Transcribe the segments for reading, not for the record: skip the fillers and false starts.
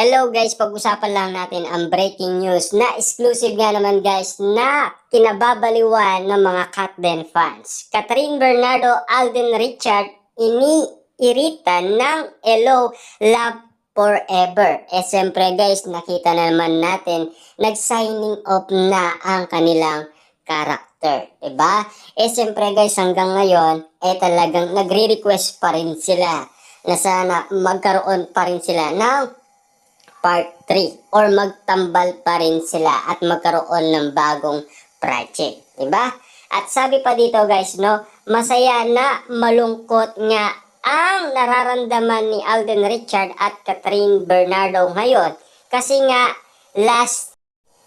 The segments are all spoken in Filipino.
Hello guys, pag-usapan lang natin ang breaking news na exclusive nga naman guys na kinababaliwan ng mga Katden fans. Catherine Bernardo, Alden Richard, iniirita ng Hello Love Forever. Siyempre guys, nakita na naman natin, nag-signing off na ang kanilang character. Diba? Siyempre guys, hanggang ngayon, talagang nagre-request pa rin sila na sana magkaroon pa rin sila ng part 3 or magtambal pa rin sila at magkaroon ng bagong project, diba? At sabi pa dito guys, no, masaya na malungkot nga ang nararamdaman ni Alden Richard at Catherine Bernardo ngayon kasi nga last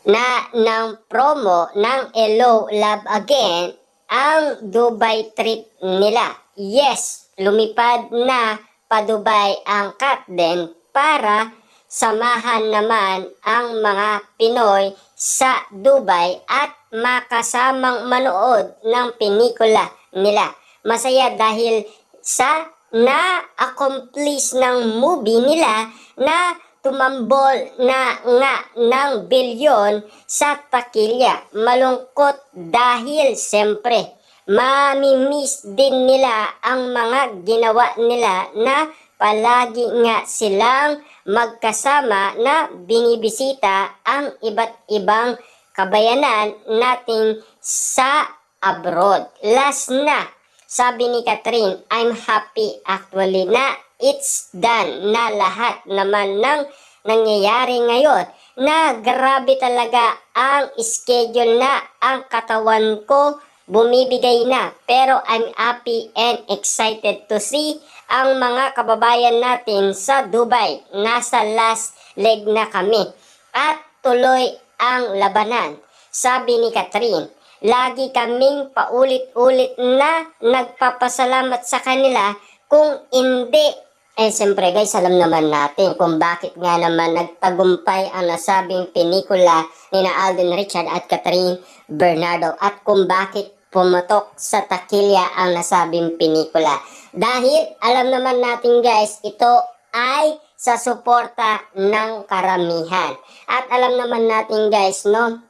na ng promo ng Hello Love Again ang Dubai trip nila. Yes, lumipad na pa Dubai ang Katden para samahan naman ang mga Pinoy sa Dubai at makasamang manood ng pelikula nila. Masaya dahil sa na-accomplish ng movie nila na tumambol na nga ng bilyon sa takilya. Malungkot dahil siyempre mamimiss din nila ang mga ginawa nila na palagi nga silang magkasama na binibisita ang iba't ibang kabayanan nating sa abroad. Last na, sabi ni Catherine, I'm happy actually na it's done na lahat naman ng nangyayari ngayon na grabe talaga ang schedule na ang katawan ko bumibigay na. Pero I'm happy and excited to see ang mga kababayan natin sa Dubai. Nasa last leg na kami. At tuloy ang labanan. Sabi ni Catherine, lagi kaming paulit-ulit na nagpapasalamat sa kanila. Kung hindi, siyempre guys, alam naman natin kung bakit nga naman nagtagumpay ang nasabing pelikula ni na Alden Richard at Catherine Bernardo at kung bakit pumatok sa takilya ang nasabing pelikula. Dahil alam naman natin guys, ito ay sa suporta ng karamihan. At alam naman natin guys, no,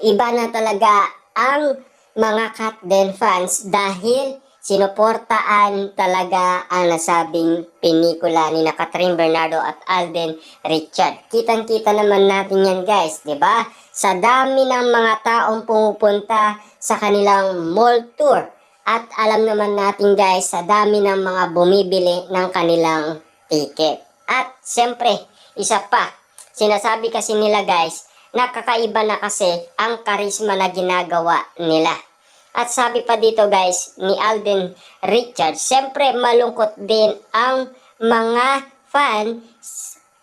iba na talaga ang mga Katden fans dahil sinuportaan talaga ang nasabing pelikula ni na Catherine Bernardo at Alden Richard. Kitang-kita naman natin yan guys, di ba? Sa dami ng mga taong pumupunta sa kanilang mall tour. At alam naman natin guys, sa dami ng mga bumibili ng kanilang ticket. At siyempre, isa pa, sinasabi kasi nila guys, nakakaiba na kasi ang karisma na ginagawa nila. At sabi pa dito guys, ni Alden Richard, siyempre malungkot din ang mga fans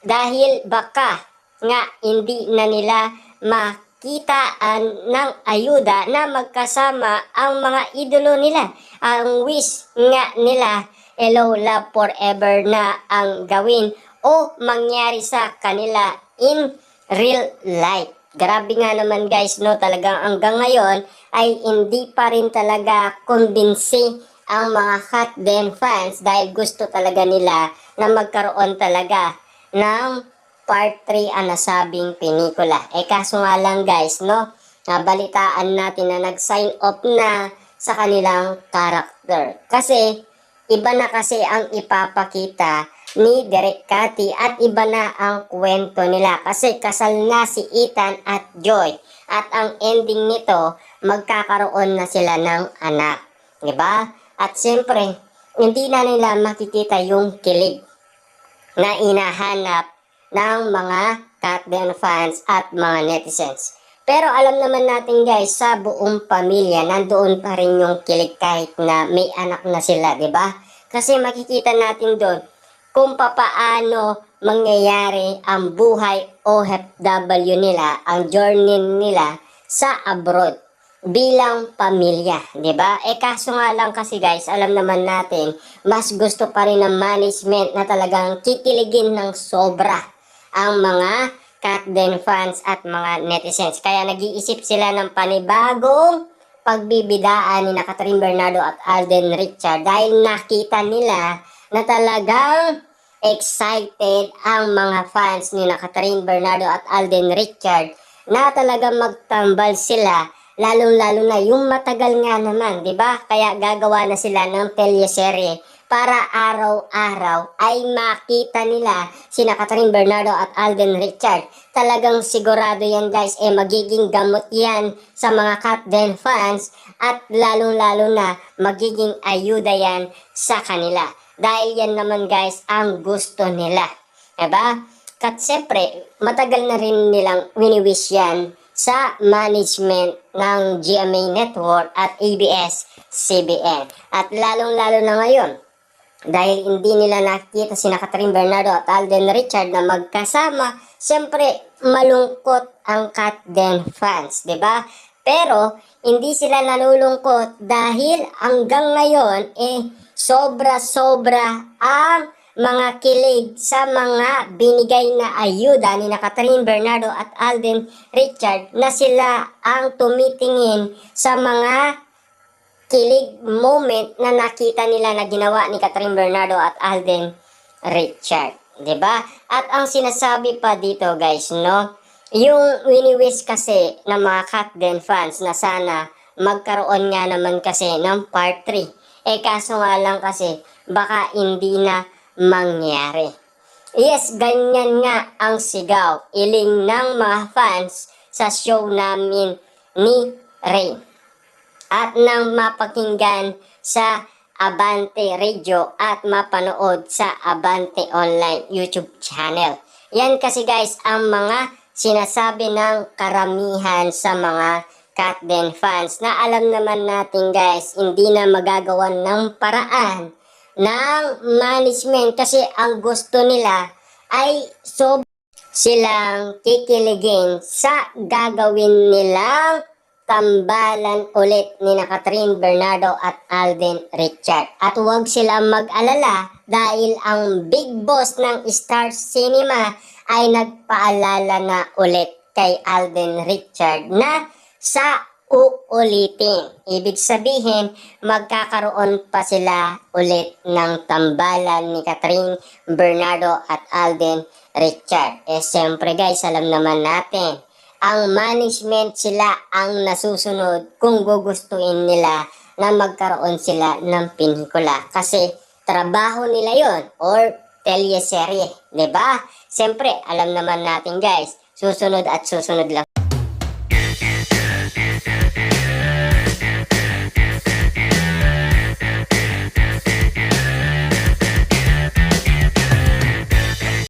dahil baka nga hindi na nila makitaan ng ayuda na magkasama ang mga idolo nila. Ang wish nga nila, Hello Love Forever na ang gawin o mangyari sa kanila in real life. Grabe nga naman guys, no, talagang hanggang ngayon ay hindi pa rin talaga kumbinsi ang mga Katden fans dahil gusto talaga nila na magkaroon talaga ng part 3 ang nasabing pelikula. Kaso nga lang guys, no, nabalitaan natin na nag-sign off na sa kanilang character. Kasi iba na kasi ang ipapakita ni Direk Cathy at iba na ang kwento nila kasi kasal na si Ethan at Joy at ang ending nito magkakaroon na sila ng anak, di ba? At siyempre hindi na nila makikita yung kilig na inahanap ng mga Katden fans at mga netizens. Pero alam naman natin guys, sa buong pamilya nandoon pa rin yung kilig kahit na may anak na sila, di ba? Kasi makikita natin doon kung papaano mangyayari ang buhay OFW nila, ang journey nila sa abroad bilang pamilya, di ba? Kaso nga lang kasi guys, alam naman natin, mas gusto pa rin ng management na talagang kikiligin ng sobra ang mga Katden fans at mga netizens. Kaya nag-iisip sila ng panibagong pagbibidaan ni na Catherine Bernardo at Alden Richard dahil nakita nila na talagang excited ang mga fans ni na Catherine Bernardo at Alden Richard na talagang magtambal sila, lalong-lalo na yung matagal nga naman, di ba? Kaya gagawa na sila ng teleserye para araw-araw ay makita nila sina Catherine Bernardo at Alden Richard. Talagang sigurado yan guys, magiging gamot yan sa mga Katden fans at lalong-lalo na magiging ayuda yan sa kanila. Dahil yan naman guys ang gusto nila. Diba? At siyempre, matagal na rin nilang wini-wish yan sa management ng GMA Network at ABS-CBN. At lalong-lalo na ngayon, dahil hindi nila nakita sina Catherine Bernardo at Alden Richard na magkasama, siyempre malungkot ang Katden fans, 'di ba? Pero hindi sila nalulungkot dahil hanggang ngayon sobra-sobra ang mga kilig sa mga binigay na ayuda ni na Catherine Bernardo at Alden Richard na sila ang tumitingin sa mga kilig moment na nakita nila na ginawa ni Catherine Bernardo at Alden Richard. 'Di ba? At ang sinasabi pa dito guys, no? Yung wini-wish kasi ng mga Katden fans na sana magkaroon nga naman kasi ng part 3. Kaso nga lang kasi baka hindi na mangyari. Yes, ganyan nga ang sigaw, iling ng mga fans sa show namin ni Rain. At nang mapakinggan sa Abante Radio at mapanood sa Abante Online YouTube channel. Yan kasi guys ang mga sinasabi ng karamihan sa mga Katden fans na alam naman natin guys, hindi na magagawan ng paraan ng management kasi ang gusto nila ay silang kikiligin sa gagawin nilang tambalan ulit ni na Catherine Bernardo at Alden Richard. At huwag silang mag-alala dahil ang big boss ng Star Cinema ay nagpaalala na ulit kay Alden Richard na sa uulitin. Ibig sabihin, magkakaroon pa sila ulit ng tambalan ni Catherine Bernardo at Alden Richard. Siyempre guys, alam naman natin, ang management sila ang nasusunod kung gugustuhin nila na magkaroon sila ng pelikula. Kasi trabaho nila yon or teleserye, 'di ba? Siyempre, alam naman natin guys, susunod at susunod lang.